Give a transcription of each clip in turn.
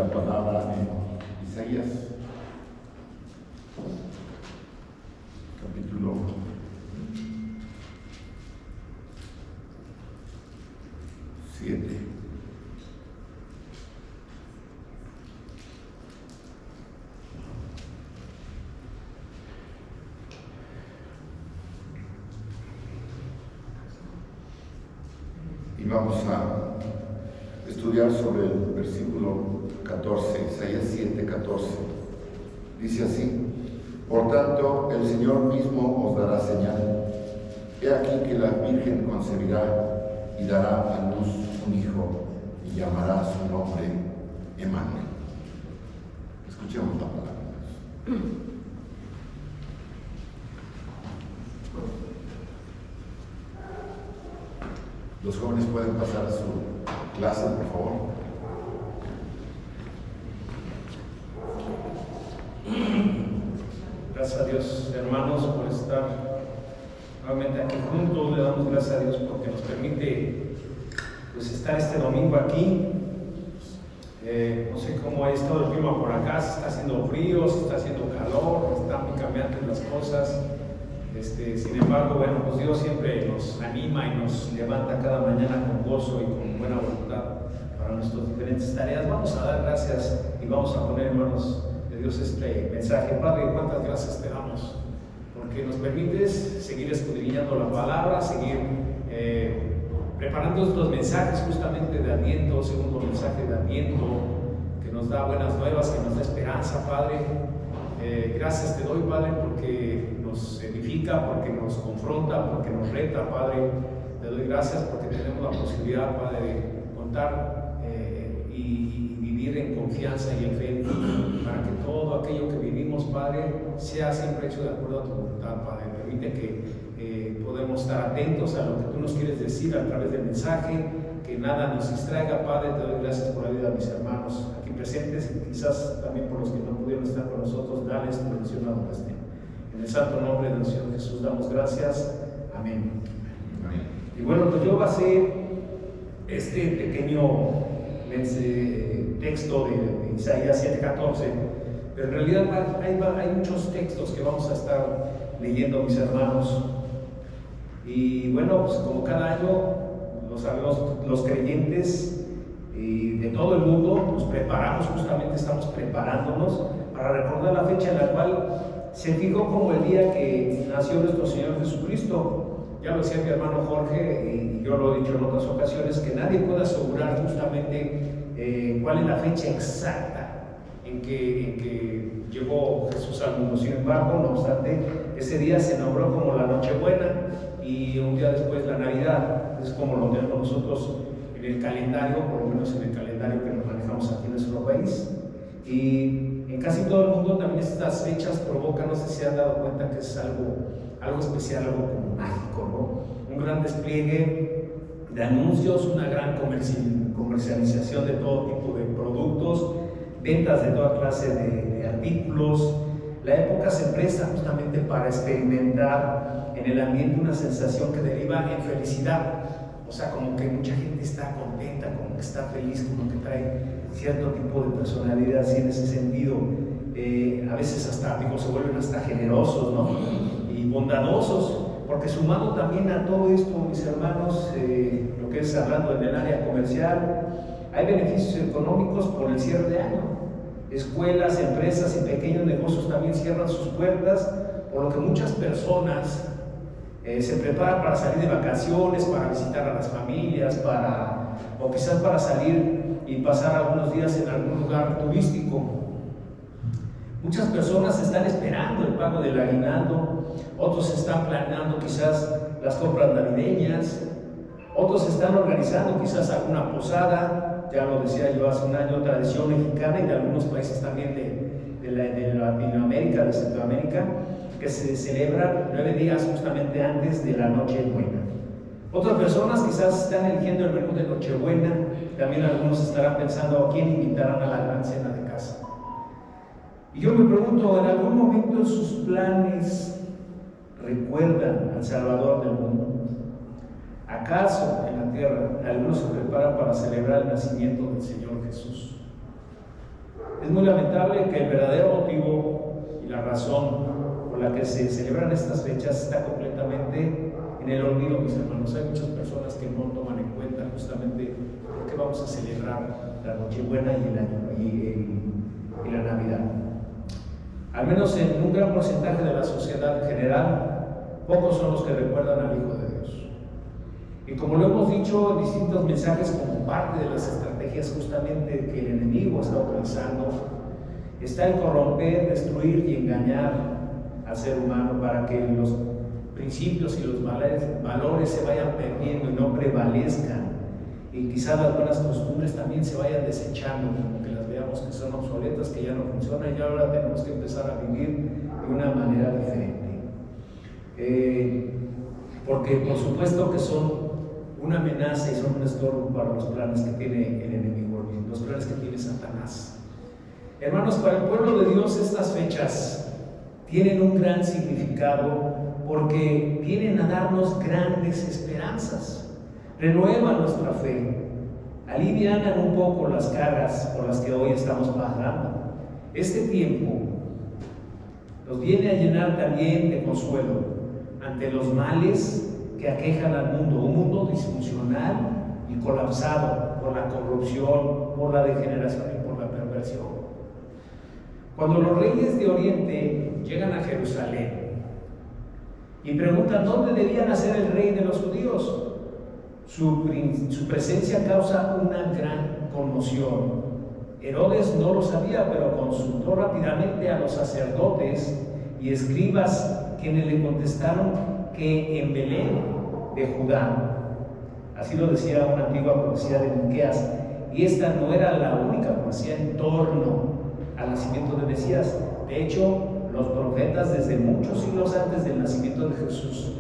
la palabra en Isaías, capítulo 7. Y vamos a estudiar sobre el versículo 14, Isaías 7, 14. Dice así: por tanto, el Señor mismo os dará señal. He aquí que la Virgen concebirá y dará a luz un hijo, y llamará su nombre Emmanuel. Escuchemos la palabra. Los jóvenes pueden pasar a su clase, por favor. Gracias a Dios, hermanos, por estar nuevamente aquí juntos. Le damos gracias a Dios porque nos permite pues estar este domingo aquí. No sé cómo ha estado el clima por acá, si está haciendo frío, si está haciendo calor, están muy cambiantes las cosas. Sin embargo, bueno, pues Dios siempre nos anima y nos levanta cada mañana con gozo y con buena voluntad para nuestras diferentes tareas. Vamos a dar gracias y vamos a poner en manos de Dios este mensaje. Padre, cuántas gracias te damos, porque nos permites seguir escudriñando la palabra, seguir preparando estos mensajes justamente de Adviento, segundo mensaje de Adviento, que nos da buenas nuevas, que nos da esperanza, Padre. Gracias te doy, Padre, porque nos edifica, porque nos confronta, porque nos reta, Padre. Te doy gracias porque tenemos la posibilidad, Padre, de contar y vivir en confianza y en fe, para que todo aquello que vivimos, Padre, sea siempre hecho de acuerdo a tu voluntad, Padre. Permite que podamos estar atentos a lo que tú nos quieres decir a través del mensaje, que nada nos distraiga, Padre. Te doy gracias por la vida de mis hermanos aquí presentes y quizás también por los que no pudieron estar con nosotros. Dales tu bendición a donde estén. En el santo nombre del Señor Jesús damos gracias. Amén. Amén. Y bueno, pues yo basé este pequeño texto de Isaías 7:14, pero en realidad hay muchos textos que vamos a estar leyendo, mis hermanos. Y bueno, pues como cada año los creyentes de todo el mundo nos preparamos, justamente estamos preparándonos para recordar la fecha en la cual se fijó como el día que nació nuestro Señor Jesucristo. Ya lo decía mi hermano Jorge, y yo lo he dicho en otras ocasiones, que nadie puede asegurar justamente cuál es la fecha exacta en que llegó Jesús al mundo. Sin embargo, no obstante, ese día se nombró como la Nochebuena y un día después la Navidad. Es como lo tenemos nosotros en el calendario, por lo menos en el calendario que nos manejamos aquí en nuestro país. Y en casi todo el mundo también estas fechas provocan, no sé si se han dado cuenta que es algo especial, algo como mágico, ¿no? Un gran despliegue de anuncios, una gran comercialización de todo tipo de productos, ventas de toda clase de artículos. La época se presta justamente para experimentar en el ambiente una sensación que deriva en felicidad. O sea, como que mucha gente está contenta, como que está feliz, como que trae cierto tipo de personalidad, así en ese sentido. A veces hasta, se vuelven hasta generosos, ¿no? Y bondadosos, porque sumado también a todo esto, mis hermanos, lo que es hablando en el área comercial, hay beneficios económicos por el cierre de año. Escuelas, empresas y pequeños negocios también cierran sus puertas, por lo que muchas personas se preparan para salir de vacaciones, para visitar a las familias, o quizás para salir y pasar algunos días en algún lugar turístico. Muchas personas están esperando el pago del aguinaldo, otros están planeando quizás las compras navideñas, otros están organizando quizás alguna posada. Ya lo decía yo hace un año, tradición mexicana y de algunos países también de Latinoamérica, de Centroamérica, que se celebran 9 días justamente antes de la Nochebuena. Otras personas quizás están eligiendo el menú de Nochebuena, también algunos estarán pensando a quién invitarán a la gran cena de casa. Y yo me pregunto, ¿en algún momento en sus planes recuerdan al Salvador del mundo? ¿Acaso en la tierra algunos se preparan para celebrar el nacimiento del Señor Jesús? Es muy lamentable que el verdadero motivo y la razón por la que se celebran estas fechas está completamente en el olvido, mis hermanos. Hay muchas personas que no toman en cuenta justamente por qué vamos a celebrar la Nochebuena y la Navidad. Al menos en un gran porcentaje de la sociedad en general, pocos son los que recuerdan al Hijo de Dios. Y como lo hemos dicho en distintos mensajes, como parte de las estrategias justamente que el enemigo está utilizando, está el corromper, destruir y engañar al ser humano para que los principios y los valores se vayan perdiendo y no prevalezcan. Y quizás las buenas costumbres también se vayan desechando, como que las veamos que son obsoletas, que ya no funcionan y ahora tenemos que empezar a vivir de una manera diferente. Porque por supuesto que son una amenaza y son un estorbo para los planes que tiene el enemigo, los planes que tiene Satanás. Hermanos, para el pueblo de Dios estas fechas tienen un gran significado porque vienen a darnos grandes esperanzas, renuevan nuestra fe, alivianan un poco las cargas por las que hoy estamos pasando. Este tiempo nos viene a llenar también de consuelo ante los males que aquejan al mundo, un mundo disfuncional y colapsado por la corrupción, por la degeneración y por la perversión. Cuando los reyes de Oriente llegan a Jerusalén y preguntan dónde debía nacer el rey de los judíos, su presencia causa una gran conmoción. Herodes no lo sabía, pero consultó rápidamente a los sacerdotes y escribas, quienes le contestaron que en Belén de Judá. Así lo decía una antigua profecía de Miqueas, y esta no era la única profecía en torno al nacimiento de Mesías. De hecho, los profetas desde muchos siglos antes del nacimiento de Jesús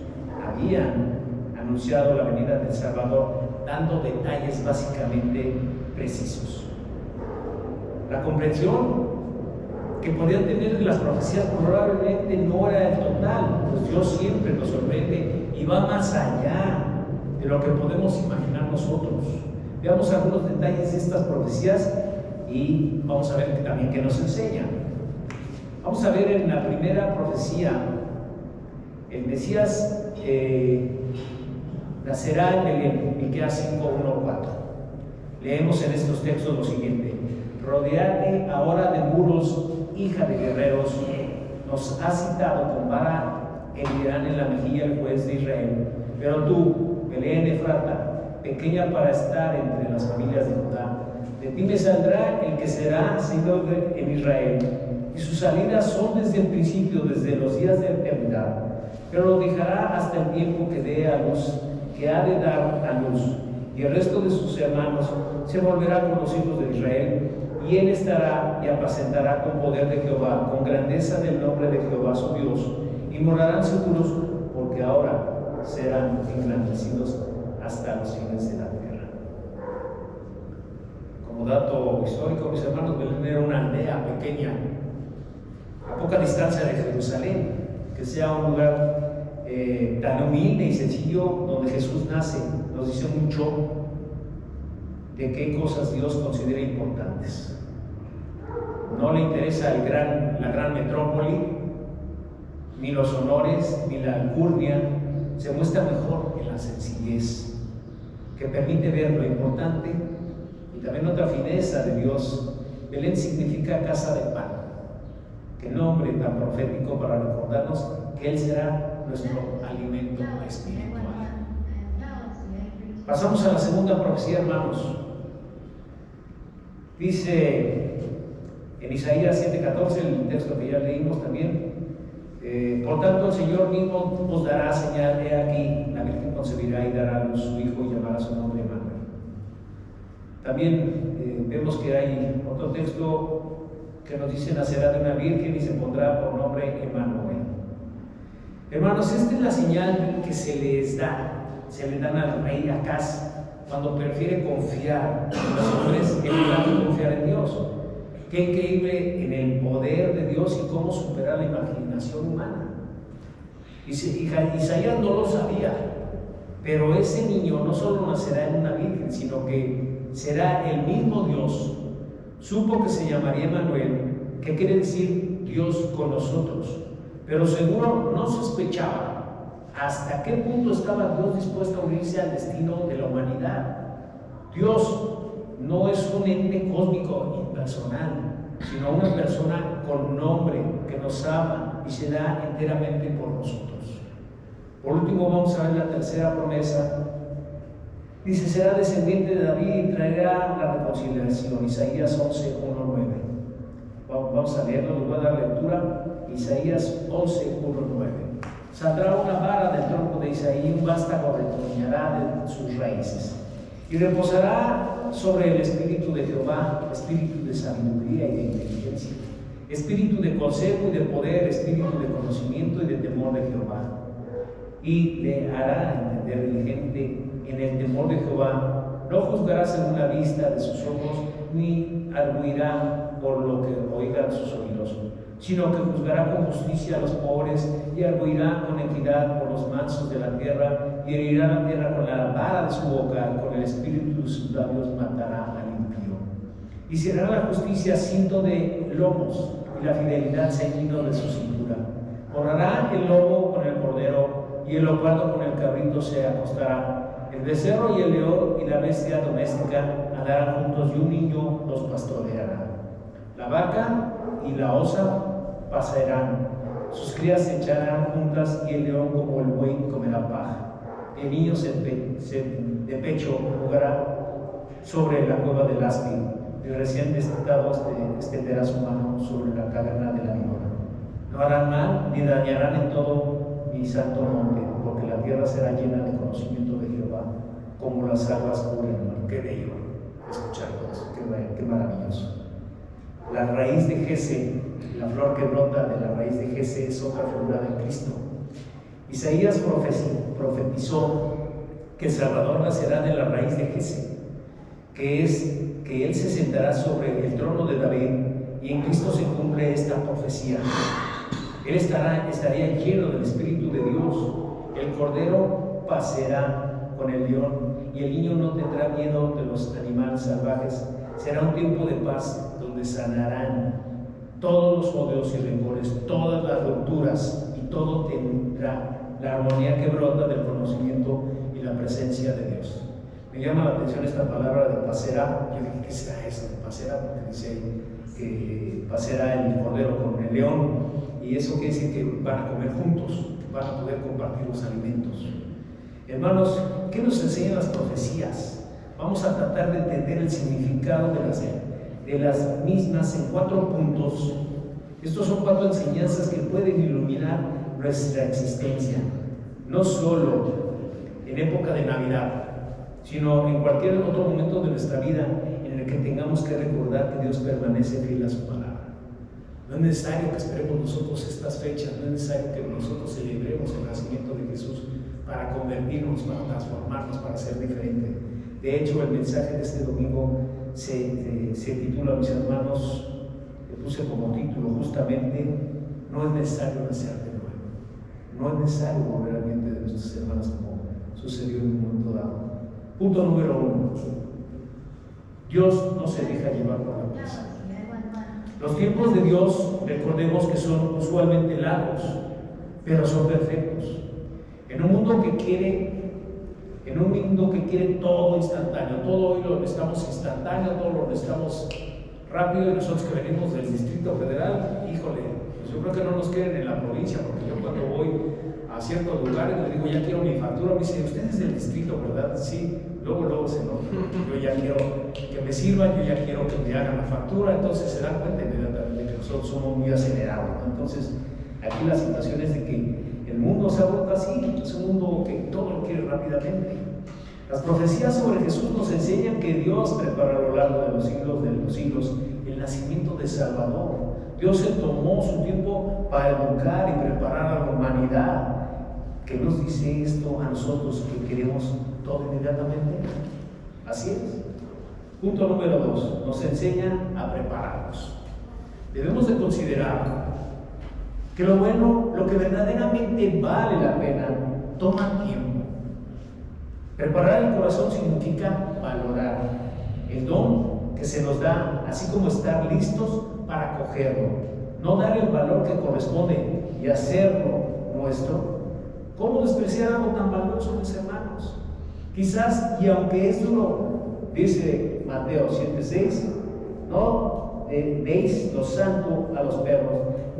habían anunciado la venida del Salvador, dando detalles básicamente precisos. La comprensión que podían tener las profecías probablemente no era el total, pues Dios siempre nos sorprende y va más allá de lo que podemos imaginar nosotros. Veamos algunos detalles de estas profecías y vamos a ver también qué nos enseñan. Vamos a ver en la primera profecía, el Mesías nacerá en Belén, Miqueas 5:1-4. Leemos en estos textos lo siguiente: rodeate ahora de muros, hija de guerreros, nos ha citado con vara herirán en la mejilla el juez de Israel. Pero tú, Belén Efrata, pequeña para estar entre las familias de Judá, de ti me saldrá el que será Señor en Israel, y sus salidas son desde el principio, desde los días de eternidad. Pero lo dejará hasta el tiempo que dé a luz, que ha de dar a luz, y el resto de sus hermanos se volverá con los hijos de Israel, y él estará y apacentará con poder de Jehová, con grandeza del nombre de Jehová su Dios, y morarán seguros, porque ahora serán engrandecidos hasta los fines de la tierra. Como dato histórico, mis hermanos, Belén era una aldea pequeña, a poca distancia de Jerusalén, que sea un lugar tan humilde y sencillo donde Jesús nace, nos dice mucho de qué cosas Dios considera importantes. No le interesa la gran metrópoli, ni los honores, ni la alcurnia. Se muestra mejor en la sencillez, que permite ver lo importante y también otra fineza de Dios. Belén significa casa de pan. Qué nombre tan profético para recordarnos que Él será nuestro alimento espiritual. Pasamos a la segunda profecía, hermanos. Dice en Isaías 7:14, el texto que ya leímos también: por tanto el Señor mismo os dará señal, he aquí, la Virgen concebirá y dará a luz su hijo y llamará su nombre Emmanuel. También vemos que hay otro texto que nos dice: nacerá de una virgen y se pondrá por nombre Emmanuel. Hermanos, esta es la señal que se le dan al rey Acaz cuando prefiere confiar en los hombres en lugar de confiar en Dios. Qué increíble en el poder de Dios y cómo supera la imaginación humana. Isaías no lo sabía, pero ese niño no solo nacerá en una virgen, sino que será el mismo Dios Supo que se llamaría Emmanuel, que quiere decir Dios con nosotros, pero seguro no sospechaba hasta qué punto estaba Dios dispuesto a unirse al destino de la humanidad. Dios no es un ente cósmico impersonal, sino una persona con nombre que nos ama y se da enteramente por nosotros. Por último, vamos a ver la tercera promesa. Dice: será descendiente de David y traerá la reconciliación. Isaías 11, 1, 9. Vamos a leerlo, les voy a dar lectura. Isaías 11, 1, 9. Saldrá una vara del tronco de Isaí, un vástago retoñará de sus raíces. Y reposará sobre el espíritu de Jehová, espíritu de sabiduría y de inteligencia, espíritu de consejo y de poder, espíritu de conocimiento y de temor de Jehová. Y le hará entender diligente en el temor de Jehová. No juzgará según la vista de sus ojos, ni arguirá por lo que oigan sus oídos, sino que juzgará con justicia a los pobres y arguirá con equidad por los mansos de la tierra, y herirá la tierra con la vara de su boca, con el espíritu de sus labios matará al impío. Y será la justicia cinto de lomos y la fidelidad ceñido de su cintura. Honrará el lobo con el cordero y el leopardo con el cabrito se acostará. El becerro y el león y la bestia doméstica andarán juntos, y un niño los pastoreará. La vaca y la osa pasarán, sus crías se echarán juntas, y el león como el buey comerá paja. El niño de pecho jugará sobre la cueva del áspid, y recién destacado extenderá su mano sobre la caverna de la víbora. No harán mal ni dañarán en todo mi santo monte, porque la tierra será llena de conocimiento de Jehová, como las aguas cubren el mar. Qué bello escuchar todo eso, qué maravilloso. La raíz de Jesse, la flor que brota de la raíz de Jesse, es otra figura de Cristo. Isaías profetizó que el Salvador nacerá de la raíz de Jesse, que es que Él se sentará sobre el trono de David, y en Cristo se cumple esta profecía. Él estaría lleno del Espíritu de Dios. El cordero paseará con el león, y el niño no tendrá miedo de los animales salvajes. Será un tiempo de paz, donde sanarán todos los odios y rencores, todas las rupturas, y todo tendrá la armonía que brota del conocimiento y la presencia de Dios. Me llama la atención esta palabra de pasará. Yo dije, ¿qué será eso de pasará? Porque dice ahí que pasará el cordero con el león, y eso quiere decir que van a comer juntos, van a poder compartir los alimentos. Hermanos, ¿qué nos enseñan las profecías? Vamos a tratar de entender el significado de las mismas en 4 puntos. Estos son 4 enseñanzas que pueden iluminar nuestra existencia, no solo en época de Navidad, sino en cualquier otro momento de nuestra vida en el que tengamos que recordar que Dios permanece fiel a su palabra. No es necesario que esperemos nosotros estas fechas, no es necesario que nosotros celebremos el nacimiento de Jesús para convertirnos, para transformarnos, para ser diferentes. De hecho, el mensaje de este domingo se titula, mis hermanos, le puse como título justamente: no es necesario nacer de nuevo. No es necesario volver al vientre de nuestras hermanas como sucedió en un momento dado. Punto número 1. Dios no se deja llevar por la prisa. Los tiempos de Dios, recordemos que son usualmente largos, pero son perfectos. En un mundo que quiere todo instantáneo, todo hoy lo necesitamos instantáneo, todo lo necesitamos rápido, y nosotros que venimos del Distrito Federal, híjole, pues yo creo que no nos quieren en la provincia, porque yo cuando voy a ciertos lugares le digo, ya quiero mi factura, me dice, usted es del distrito, ¿verdad? Sí, luego se nota, yo ya quiero que me sirvan, yo ya quiero que me hagan la factura, entonces se dan cuenta inmediatamente que nosotros somos muy acelerados, ¿no? Entonces, aquí la situación es de que el mundo se ha vuelto así, es un mundo que todo lo quiere rápidamente. Las profecías sobre Jesús nos enseñan que Dios prepara a lo largo de los siglos el nacimiento de Salvador. Dios se tomó su tiempo para educar y preparar a la humanidad. ¿Qué nos dice esto a nosotros que queremos todo inmediatamente? Así es. Punto número 2, nos enseña a prepararnos. Debemos de considerar que lo bueno, lo que verdaderamente vale la pena, toma tiempo. Preparar el corazón significa valorar el don que se nos da, así como estar listos para acogerlo, no dar el valor que corresponde y hacerlo nuestro. ¿Cómo despreciar algo tan valioso, mis hermanos? Quizás, y aunque es duro, dice Mateo 7:6, no deis lo santo a los perros,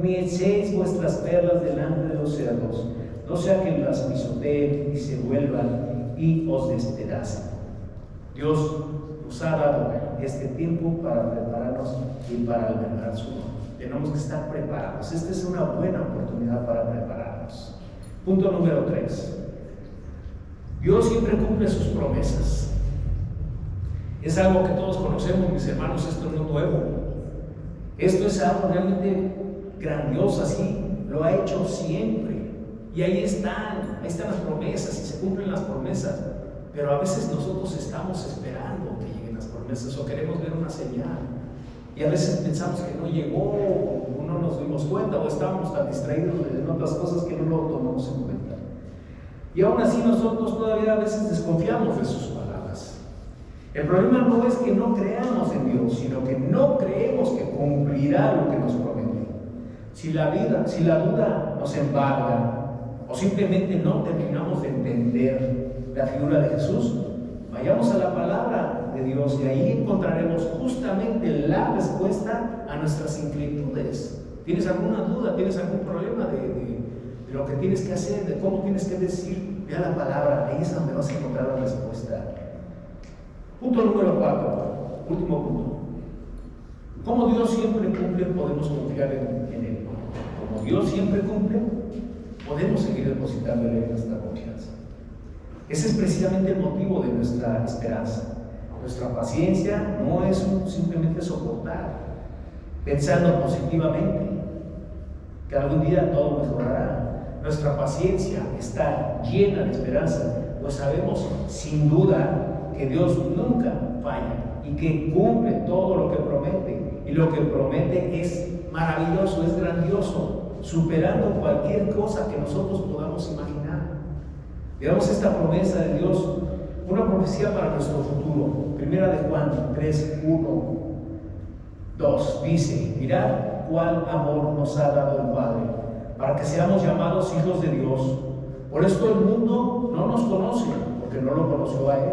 ni echéis vuestras perlas delante de los cerdos, no sea que las pisoteen y se vuelvan y os despedacen. Dios nos ha dado este tiempo para prepararnos y para albergar su nombre. Tenemos que estar preparados. Esta es una buena oportunidad para prepararnos. Punto número 3. Dios siempre cumple sus promesas. Es algo que todos conocemos, mis hermanos, esto no es nuevo. Esto es algo realmente grandioso, así lo ha hecho siempre. Y ahí están las promesas y se cumplen las promesas. Pero a veces nosotros estamos esperando que lleguen las promesas o queremos ver una señal. Y a veces pensamos que no llegó, o no nos dimos cuenta, o estábamos tan distraídos en otras cosas que no lo tomamos en cuenta. Y aún así nosotros todavía a veces desconfiamos de sus palabras. El problema no es que no creamos en Dios, sino que no creemos que cumplirá lo que nos prometió. Si la duda nos embarga, o simplemente no terminamos de entender la figura de Jesús, vayamos a la palabra de Dios y ahí encontraremos justamente la respuesta a nuestras inquietudes. ¿Tienes alguna duda? ¿Tienes algún problema de lo que tienes que hacer? ¿De cómo tienes que decir? Ve a la palabra, ahí es donde vas a encontrar la respuesta. Punto número 4, último punto. Como Dios siempre cumple, podemos confiar en Él. Como Dios siempre cumple, podemos seguir depositándole nuestra confianza. Ese es precisamente el motivo de nuestra esperanza. Nuestra paciencia no es simplemente soportar, pensando positivamente que algún día todo mejorará. Nuestra paciencia está llena de esperanza, pues sabemos sin duda que Dios nunca falla y que cumple todo lo que promete. Y lo que promete es maravilloso, es grandioso, superando cualquier cosa que nosotros podamos imaginar. Veamos esta promesa de Dios, una profecía para nuestro futuro. Primera de Juan 3, 1, 2 dice: mirad cuál amor nos ha dado el Padre, para que seamos llamados hijos de Dios. Por esto el mundo no nos conoce, porque no lo conoció a Él.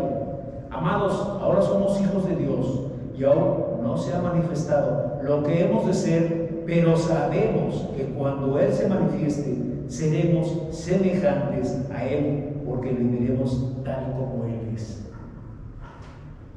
Amados, ahora somos hijos de Dios, y aún no se ha manifestado lo que hemos de ser, pero sabemos que cuando Él se manifieste, seremos semejantes a Él, porque le veremos tal como Él es.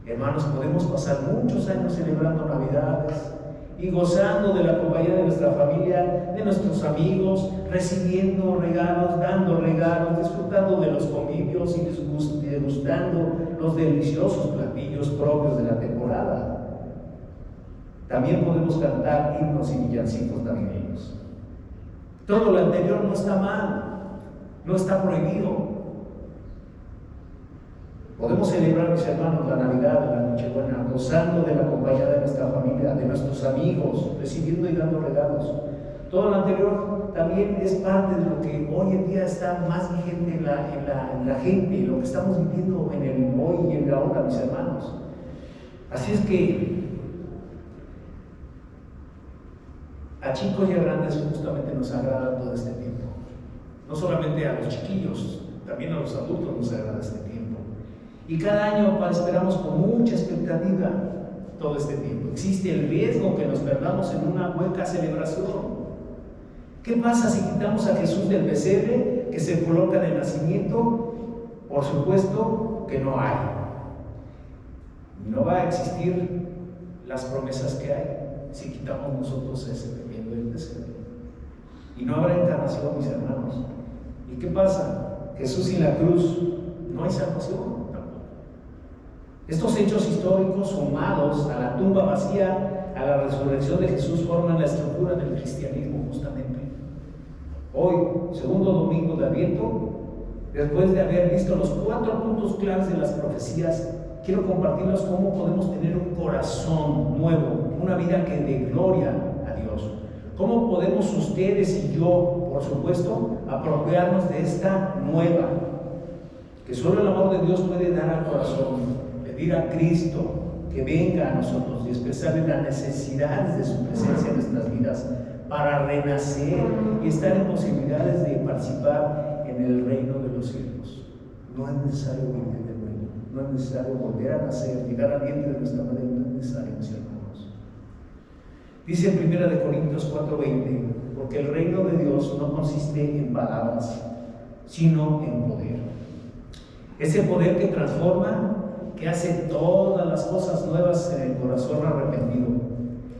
Hermanos, podemos pasar muchos años celebrando Navidades y gozando de la compañía de nuestra familia, de nuestros amigos, recibiendo regalos, dando regalos, disfrutando de los convivios y degustando los deliciosos platillos propios de la temporada. También podemos cantar himnos y villancicos navideños. Todo lo anterior no está mal, no está prohibido. Podemos celebrar, mis hermanos, la Navidad, la Nochebuena, gozando de la compañía de nuestra familia, de nuestros amigos, recibiendo y dando regalos. Todo lo anterior también es parte de lo que hoy en día está más vigente en la gente, lo que estamos viviendo en el hoy y en la ahora, mis hermanos. Así es que a chicos y a grandes justamente nos agrada todo este tiempo. No solamente a los chiquillos, también a los adultos nos agrada este tiempo. Y cada año esperamos con mucha expectativa todo este tiempo. Existe el riesgo que nos perdamos en una hueca celebración. ¿Qué pasa si quitamos a Jesús del pesebre que se coloca de nacimiento? Por supuesto que no hay. No va a existir las promesas que hay si quitamos nosotros ese pequeño del pesebre. Y no habrá encarnación, mis hermanos. ¿Y qué pasa? Jesús y la cruz, no hay salvación. Estos hechos históricos sumados a la tumba vacía, a la resurrección de Jesús, forman la estructura del cristianismo justamente. Hoy, segundo domingo de Adviento, después de haber visto los 4 puntos claves de las profecías, quiero compartirles cómo podemos tener un corazón nuevo, una vida que dé gloria a Dios. Cómo podemos ustedes y yo, por supuesto, apropiarnos de esta nueva, que solo el amor de Dios puede dar al corazón. Pedir a Cristo que venga a nosotros y expresarle las necesidades de su presencia en nuestras vidas para renacer y estar en posibilidades de participar en el reino de los cielos. No es necesario vivir del reino, no es necesario volver a nacer, llegar al vientre de nuestra madre, no es necesario, mis hermanos. Dice en 1 Corintios 4:20, porque el reino de Dios no consiste en palabras, sino en poder. Ese poder que transforma, que hace todas las cosas nuevas en el corazón arrepentido,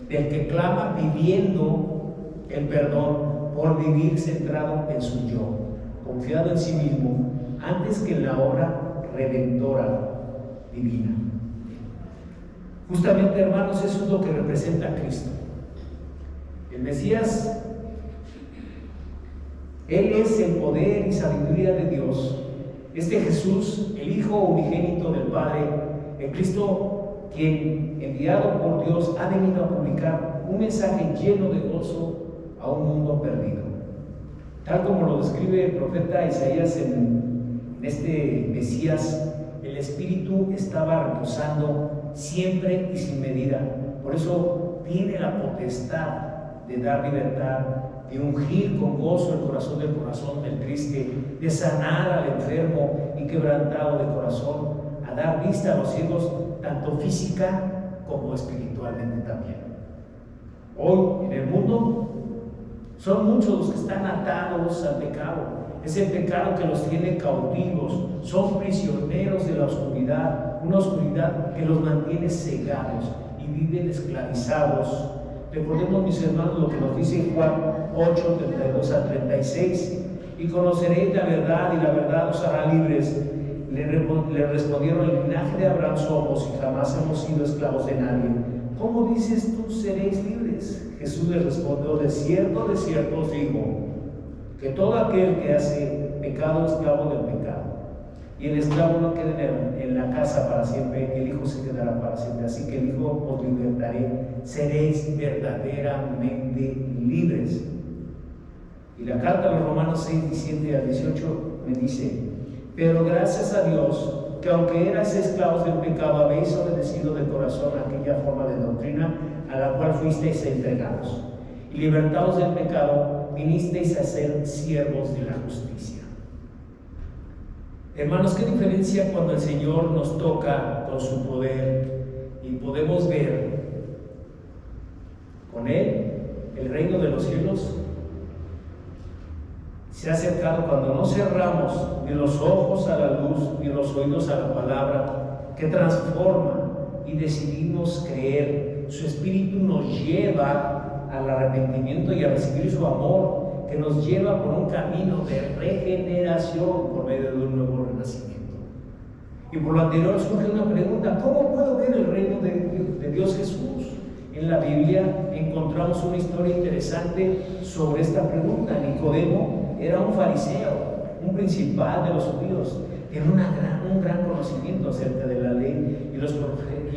del que clama pidiendo el perdón por vivir centrado en su yo, confiado en sí mismo, antes que en la obra redentora divina. Justamente, hermanos, eso es lo que representa a Cristo. El Mesías, Él es el poder y sabiduría de Dios. Este Jesús, el Hijo unigénito del Padre, el Cristo, quien, enviado por Dios, ha venido a publicar un mensaje lleno de gozo a un mundo perdido. Tal como lo describe el profeta Isaías en este Mesías, el Espíritu estaba reposando siempre y sin medida. Por eso tiene la potestad de dar libertad, de ungir con gozo el corazón del triste, de sanar al enfermo y quebrantado de corazón, a dar vista a los ciegos, tanto física como espiritualmente también. Hoy en el mundo son muchos los que están atados al pecado. Es el pecado que los tiene cautivos, son prisioneros de la oscuridad, una oscuridad que los mantiene cegados y viven esclavizados. Recordemos, mis hermanos, lo que nos dice Juan 8, 32 a 36. Y conoceréis la verdad, y la verdad os hará libres. Le respondieron: el linaje de Abraham somos, y jamás hemos sido esclavos de nadie. ¿Cómo dices tú seréis libres? Jesús les respondió: de cierto os digo, que todo aquel que hace pecado es esclavo del pecado. Y el esclavo no queda en la casa para siempre, el Hijo se quedará para siempre. Así que el Hijo os libertaré, seréis verdaderamente libres. Y la carta a los Romanos 6, 17 al 18 me dice: pero gracias a Dios, que aunque erais esclavos del pecado, habéis obedecido de corazón aquella forma de doctrina a la cual fuisteis entregados. Y libertados del pecado, vinisteis a ser siervos de la justicia. Hermanos, qué diferencia cuando el Señor nos toca con su poder y podemos ver con Él el reino de los cielos. Se ha acercado cuando no cerramos ni los ojos a la luz ni los oídos a la palabra que transforma y decidimos creer. Su Espíritu nos lleva al arrepentimiento y a recibir su amor, que nos lleva por un camino de regeneración por medio de un nuevo renacimiento. Y por lo anterior surge una pregunta: ¿cómo puedo ver el reino de Dios Jesús? En la Biblia encontramos una historia interesante sobre esta pregunta. Nicodemo era un fariseo, un principal de los judíos, tenía un gran conocimiento acerca de la ley y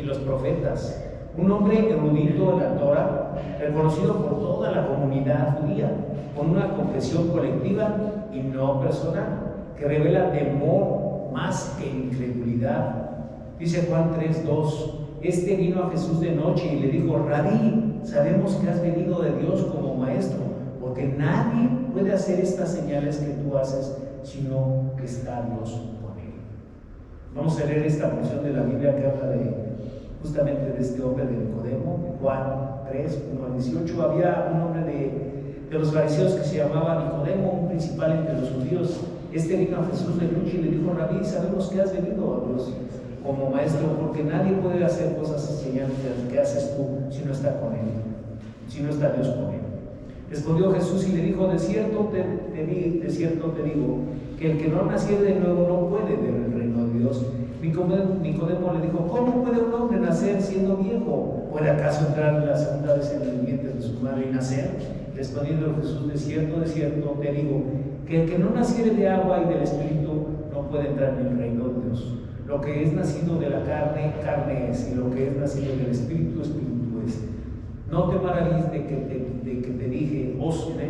los profetas, un hombre erudito en la Torah, reconocido por toda la comunidad judía, con una confesión colectiva y no personal, que revela temor más que incredulidad. Dice Juan 3:2, este vino a Jesús de noche y le dijo: Rabí, sabemos que has venido de Dios como maestro, porque nadie puede hacer estas señales que tú haces, sino que está Dios con él. Vamos a leer esta porción de la Biblia que habla justamente de este hombre de Nicodemo. Juan 3, 1 al 18. Había un hombre de los fariseos que se llamaba Nicodemo, un principal entre los judíos. Este vino a Jesús de noche y le dijo: Rabí, sabemos que has venido a Dios como maestro, porque nadie puede hacer cosas y señales que haces tú si no está con él, si no está Dios con él. Respondió Jesús y le dijo: de cierto te digo, que el que no naciere de nuevo no puede ver el reino de Dios. Nicodemo le dijo: ¿cómo puede un hombre nacer siendo viejo? ¿Puede acaso entrar la segunda vez en el vientre de su madre y nacer? Respondiendo Jesús: de cierto te digo, que el que no naciere de agua y del Espíritu no puede entrar en el reino de Dios. Lo que es nacido de la carne, carne es, y lo que es nacido del Espíritu, Espíritu es. No te maravilles de que te dije: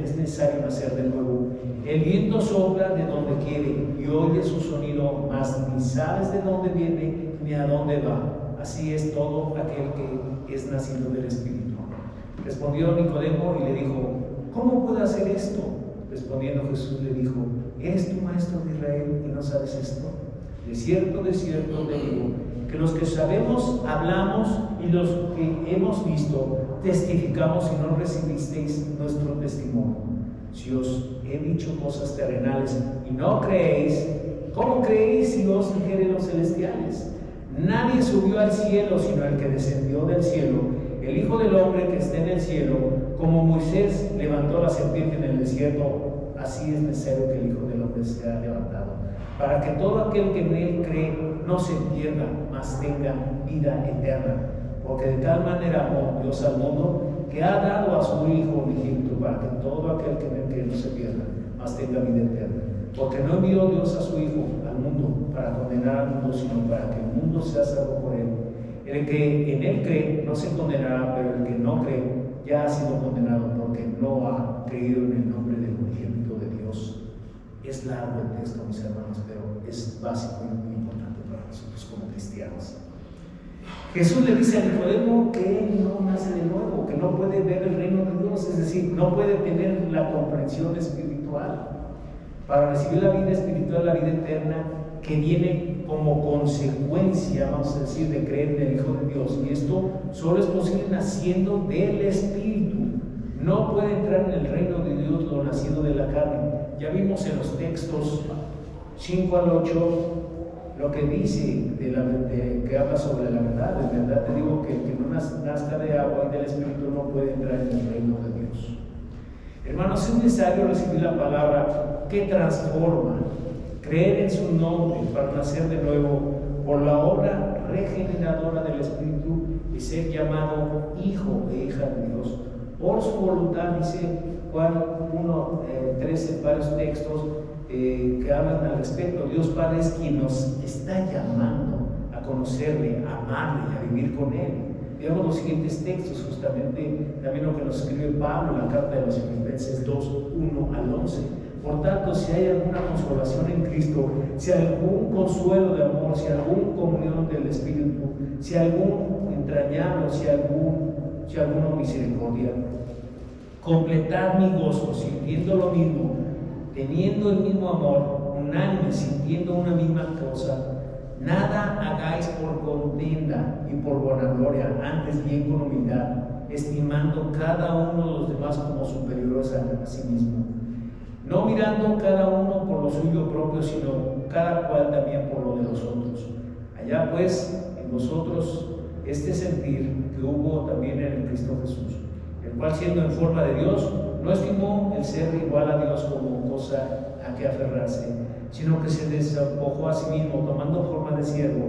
es necesario nacer de nuevo. El viento sopla de donde quiere y oye su sonido, mas ni sabes de dónde viene ni a dónde va. así es todo aquel que es nacido del Espíritu. Respondió Nicodemo y le dijo: ¿cómo puedo hacer esto? Respondiendo Jesús le dijo: ¿eres tú maestro de Israel y no sabes esto? De cierto te digo, que los que sabemos hablamos, y los que hemos visto testificamos, y no recibisteis nuestro testimonio. Si os he dicho cosas terrenales y no creéis, ¿cómo creéis si os dijere los celestiales? Nadie subió al cielo sino el que descendió del cielo, el Hijo del Hombre que está en el cielo. Como Moisés levantó la serpiente en el desierto, así es necesario que el Hijo del Hombre sea levantado, para que todo aquel que en él cree no se pierda, mas tenga vida eterna. Porque de tal manera amó Dios al mundo, que ha dado a su Hijo unigénito, para que todo aquel que en él cree no se pierda, mas tenga vida eterna. Porque no envió Dios a su Hijo al mundo para condenar al mundo, sino para que el mundo sea salvo por él. El que en él cree no se condenará, pero el que no cree ya ha sido condenado, porque no ha creído en el nombre del unigénito de Dios. Es largo el texto, mis hermanos, pero es básico y muy importante para nosotros como cristianos. Jesús le dice a Nicodemo que él no nace de nuevo, que no puede ver el reino de Dios, es decir, no puede tener la comprensión espiritual para recibir la vida espiritual, la vida eterna, que viene como consecuencia, vamos a decir, de creer en el Hijo de Dios. Y esto solo es posible naciendo del Espíritu. No puede entrar en el reino de Dios lo nacido de la carne. Ya vimos en los textos 5 al 8 lo que dice que habla sobre la verdad. De verdad te digo que el que no nazca de agua y del Espíritu no puede entrar en el reino de Dios. Hermanos, es necesario recibir la palabra que transforma, creer en su nombre para nacer de nuevo por la obra regeneradora del Espíritu y ser llamado hijo e hija de Dios. Por su voluntad, dice Juan 1:13, varios textos que hablan al respecto. Dios Padre es quien nos está llamando a conocerle, a amarle y a vivir con él. Veamos los siguientes textos, justamente también lo que nos escribe Pablo en la carta de los Filipenses 2:1 al 11. Por tanto, si hay alguna consolación en Cristo, si hay algún consuelo de amor, si hay alguna comunión del Espíritu, si hay algún entrañable, si alguna misericordia, completad mi gozo, sintiendo lo mismo, teniendo el mismo amor, unánime, sintiendo una misma cosa. Nada hagáis por contienda y por vanagloria, antes bien con humildad, estimando cada uno de los demás como superiores a sí mismo, no mirando cada uno por lo suyo propio, sino cada cual también por lo de los otros. Allá pues en vosotros este sentir que hubo también en el Cristo Jesús, el cual siendo en forma de Dios, no estimó el ser igual a Dios como cosa a que aferrarse, sino que se despojó a sí mismo, tomando forma de siervo,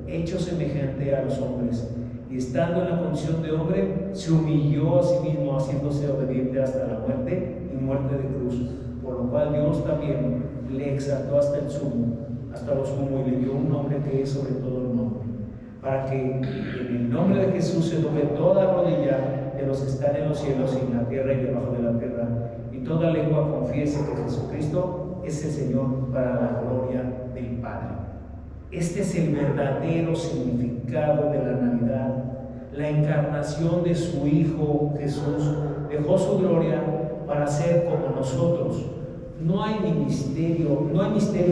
hecho semejante a los hombres, y estando en la condición de hombre, se humilló a sí mismo, haciéndose obediente hasta la muerte y muerte de cruz, por lo cual Dios también le exaltó hasta lo sumo, y le dio un nombre que es sobre todo el nombre, para que en el nombre de Jesús se doble toda rodilla de los que están en los cielos y en la tierra y debajo de la tierra, y toda lengua confiese que Jesucristo es el Señor, para la gloria del Padre. Este es el verdadero significado de la Navidad, la encarnación de su Hijo Jesús. Dejó su gloria para ser como nosotros. No hay misterio,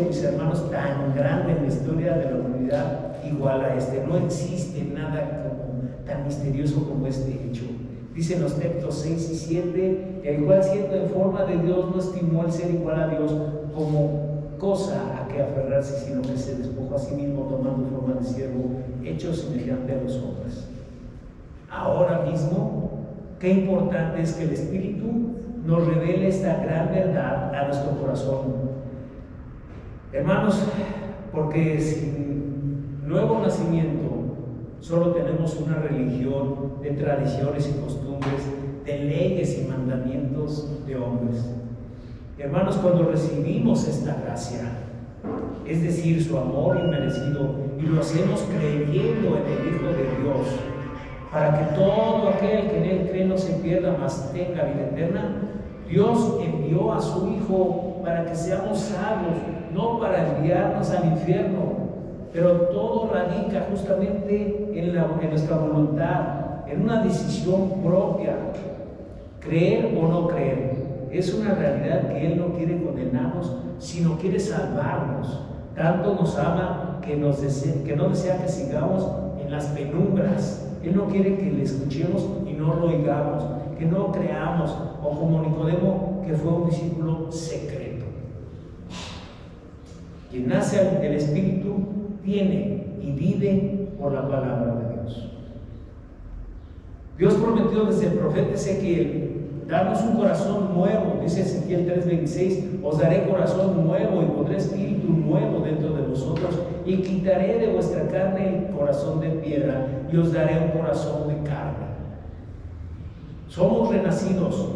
mis hermanos, tan grande en la historia de la humanidad igual a este. No existe nada tan misterioso como este hecho. Dicen los textos 6 y 7, el cual siendo en forma de Dios no estimó el ser igual a Dios como cosa a que aferrarse, sino que se despojó a sí mismo, tomando forma de siervo, hecho semejante a los hombres. Ahora mismo, qué importante es que el Espíritu nos revele esta gran verdad a nuestro corazón. Hermanos, porque sin nuevo nacimiento solo tenemos una religión de tradiciones y costumbres, de leyes y mandamientos de hombres. Hermanos, cuando recibimos esta gracia, es decir, su amor inmerecido, y lo hacemos creyendo en el Hijo de Dios, para que todo aquel que en él cree no se pierda, mas tenga vida eterna, Dios envió a su Hijo para que seamos salvos, no para enviarnos al infierno. pero todo radica justamente en nuestra voluntad, en una decisión propia, creer o no creer. Es una realidad que Él no quiere condenarnos, sino quiere salvarnos. Tanto nos ama que no desea que sigamos en las penumbras. Él no quiere que le escuchemos y no lo oigamos, que no creamos, o como Nicodemo, que fue un discípulo secreto. Quien nace del Espíritu tiene y vive por la palabra de Dios. Dios prometió desde el profeta Ezequiel darnos un corazón nuevo, dice Ezequiel 3:26, os daré corazón nuevo y pondré espíritu nuevo dentro de vosotros y quitaré de vuestra carne el corazón de piedra y os daré un corazón de carne. Somos renacidos,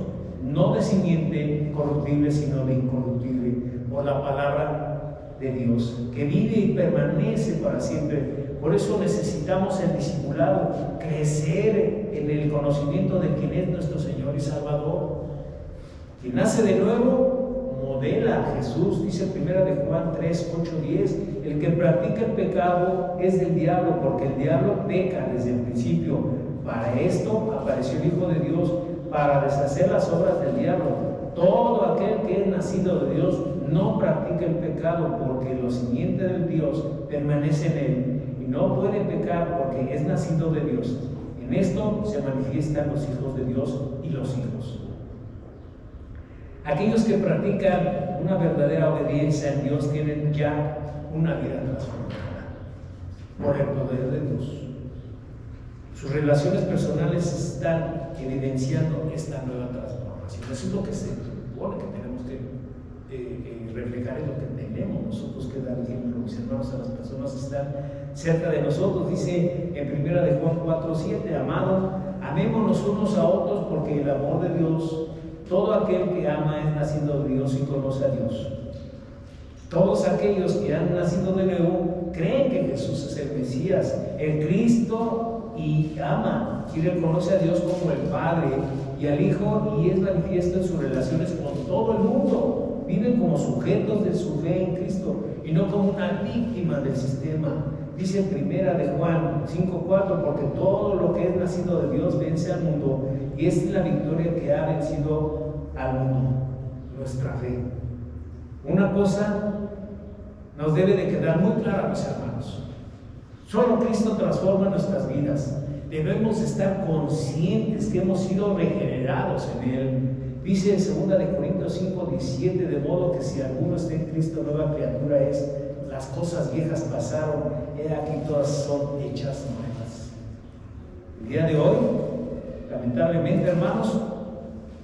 no de simiente corruptible, sino de incorruptible, por la palabra de Dios, que vive y permanece para siempre. Por eso necesitamos el discipulado, crecer en el conocimiento de quién es nuestro Señor y Salvador. Quien nace de nuevo modela a Jesús, dice 1 de Juan 3:8-10, el que practica el pecado es del diablo, porque el diablo peca desde el principio. Para esto apareció el Hijo de Dios, para deshacer las obras del diablo. Todo aquel que es nacido de Dios no practica el pecado, porque lo simiente del Dios permanece en él. No puede pecar porque es nacido de Dios. En esto se manifiestan los hijos de Dios y los hijos. Aquellos que practican una verdadera obediencia en Dios tienen ya una vida transformada por el poder de Dios. Sus relaciones personales están evidenciando esta nueva transformación. Eso es lo que se supone que tenemos que reflejar en lo que tenemos nosotros que dar ejemplo, mis hermanos, a las personas que están cerca de nosotros. Dice en 1 de Juan 4:7, amados, amémonos unos a otros, porque el amor de Dios, todo aquel que ama es nacido de Dios y conoce a Dios. Todos aquellos que han nacido de nuevo creen que Jesús es el Mesías, el Cristo, y ama y reconoce a Dios como el Padre y al Hijo, y es manifiesto en sus relaciones con todo el mundo. Viven como sujetos de su fe en Cristo y no como una víctima del sistema. Dice en 1 de Juan 5:4, porque todo lo que es nacido de Dios vence al mundo, y esta es la victoria que ha vencido al mundo, nuestra fe. Una cosa nos debe de quedar muy clara, mis hermanos: solo Cristo transforma nuestras vidas. Debemos estar conscientes que hemos sido regenerados en Él. Dice en 2 de Corintios 5:17, de modo que si alguno está en Cristo, nueva criatura es, las cosas viejas pasaron, he aquí todas son hechas nuevas. El día de hoy, lamentablemente, hermanos,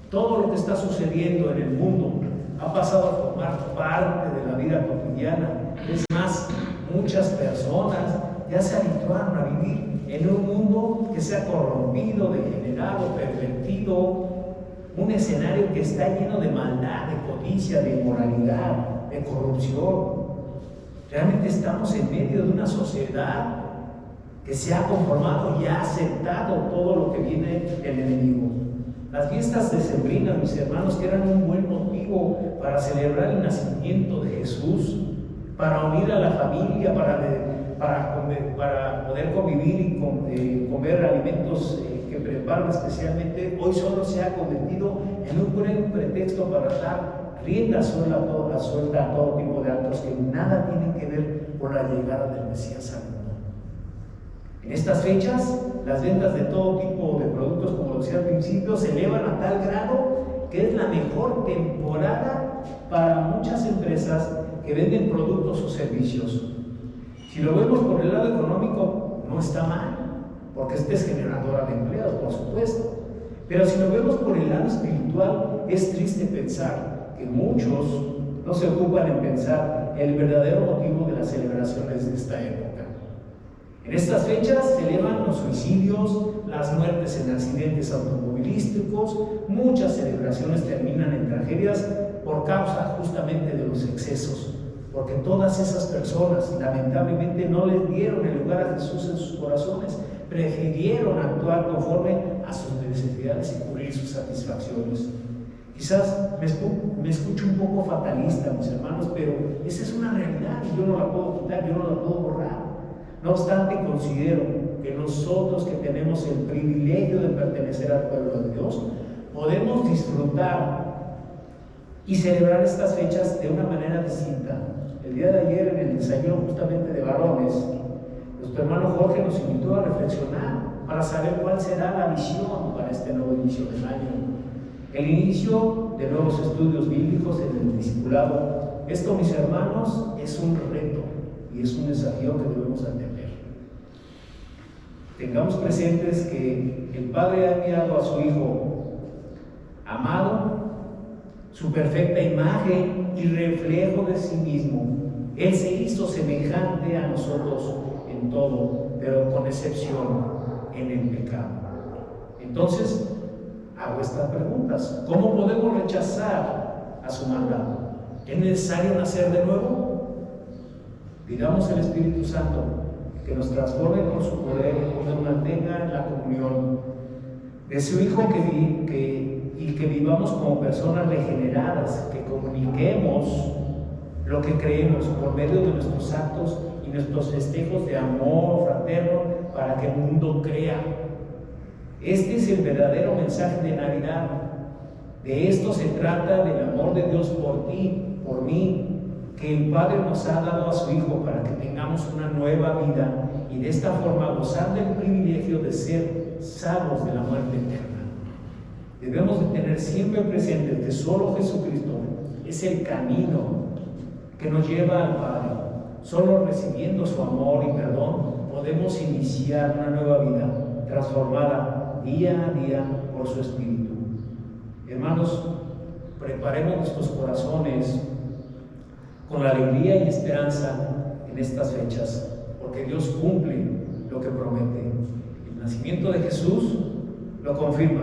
todo lo que está sucediendo en el mundo ha pasado a formar parte de la vida cotidiana. Es más, muchas personas ya se habituaron a vivir en un mundo que se ha corrompido, degenerado, pervertido, un escenario que está lleno de maldad, de codicia, de inmoralidad, de corrupción. Realmente estamos en medio de una sociedad que se ha conformado y ha aceptado todo lo que viene del enemigo. Las fiestas decembrinas, mis hermanos, que eran un buen motivo para celebrar el nacimiento de Jesús, para unir a la familia, para poder convivir y comer alimentos que preparan especialmente, hoy solo se ha convertido en un buen pretexto para dar rienda suelta a todo tipo de actos que nada tienen que ver con la llegada del Mesías al mundo. En estas fechas, las ventas de todo tipo de productos, como lo decía al principio, se elevan a tal grado que es la mejor temporada para muchas empresas que venden productos o servicios. Si lo vemos por el lado económico, no está mal, porque esta es generadora de empleos, por supuesto. Pero si lo vemos por el lado espiritual, es triste pensar que muchos no se ocupan en pensar el verdadero motivo de las celebraciones de esta época. En estas fechas se elevan los suicidios, las muertes en accidentes automovilísticos, muchas celebraciones terminan en tragedias por causa justamente de los excesos, porque todas esas personas lamentablemente no les dieron el lugar a Jesús en sus corazones, prefirieron actuar conforme a sus necesidades y cubrir sus satisfacciones. Quizás me escucho un poco fatalista, mis hermanos, pero esa es una realidad y yo no la puedo quitar, yo no la puedo borrar. No obstante, considero que nosotros que tenemos el privilegio de pertenecer al pueblo de Dios, podemos disfrutar y celebrar estas fechas de una manera distinta. El día de ayer, en el desayuno justamente de varones, nuestro hermano Jorge nos invitó a reflexionar para saber cuál será la visión para este nuevo inicio del año. El inicio de nuevos estudios bíblicos en el discipulado. Esto, mis hermanos, es un reto y es un desafío que debemos atender. Tengamos presentes que el Padre ha enviado a su Hijo amado, su perfecta imagen y reflejo de sí mismo. Él se hizo semejante a nosotros en todo, pero con excepción en el pecado. Entonces, hago estas preguntas. ¿Cómo podemos rechazar a su mandato? ¿Es necesario nacer de nuevo? Pidamos al Espíritu Santo que nos transforme con su poder y nos mantenga en la comunión de su Hijo, y que vivamos como personas regeneradas, que comuniquemos lo que creemos por medio de nuestros actos y nuestros festejos de amor fraterno para que el mundo crea. Este es el verdadero mensaje de Navidad. De esto se trata, del amor de Dios por ti, por mí, que el Padre nos ha dado a su Hijo para que tengamos una nueva vida y de esta forma gozar del privilegio de ser salvos de la muerte eterna. Debemos de tener siempre presente que solo Jesucristo es el camino que nos lleva al Padre. Solo recibiendo su amor y perdón podemos iniciar una nueva vida transformada día a día por su Espíritu. Hermanos, preparemos nuestros corazones con la alegría y esperanza en estas fechas, porque Dios cumple lo que promete. El nacimiento de Jesús lo confirma.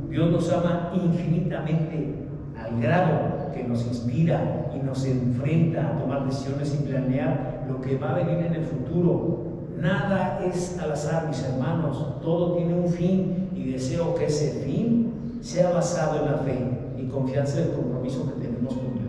Dios nos ama infinitamente al grado que nos inspira y nos enfrenta a tomar decisiones y planear lo que va a venir en el futuro. Nada es al azar, mis hermanos. Todo tiene un fin y deseo que ese fin sea basado en la fe y confianza del compromiso que tenemos con Dios.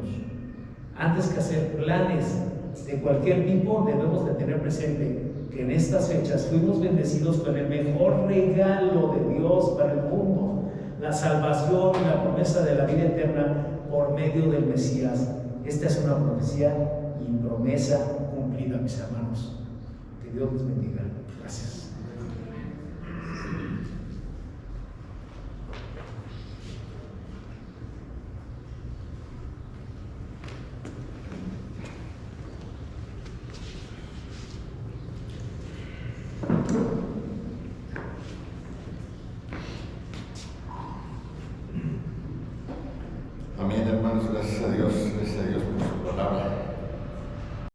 Antes que hacer planes de cualquier tipo, debemos de tener presente que en estas fechas fuimos bendecidos con el mejor regalo de Dios para el mundo, la salvación y la promesa de la vida eterna por medio del Mesías. Esta es una profecía y promesa cumplida, mis hermanos. Que Dios les bendiga. Gracias. Amén, hermanos, gracias a Dios por su palabra.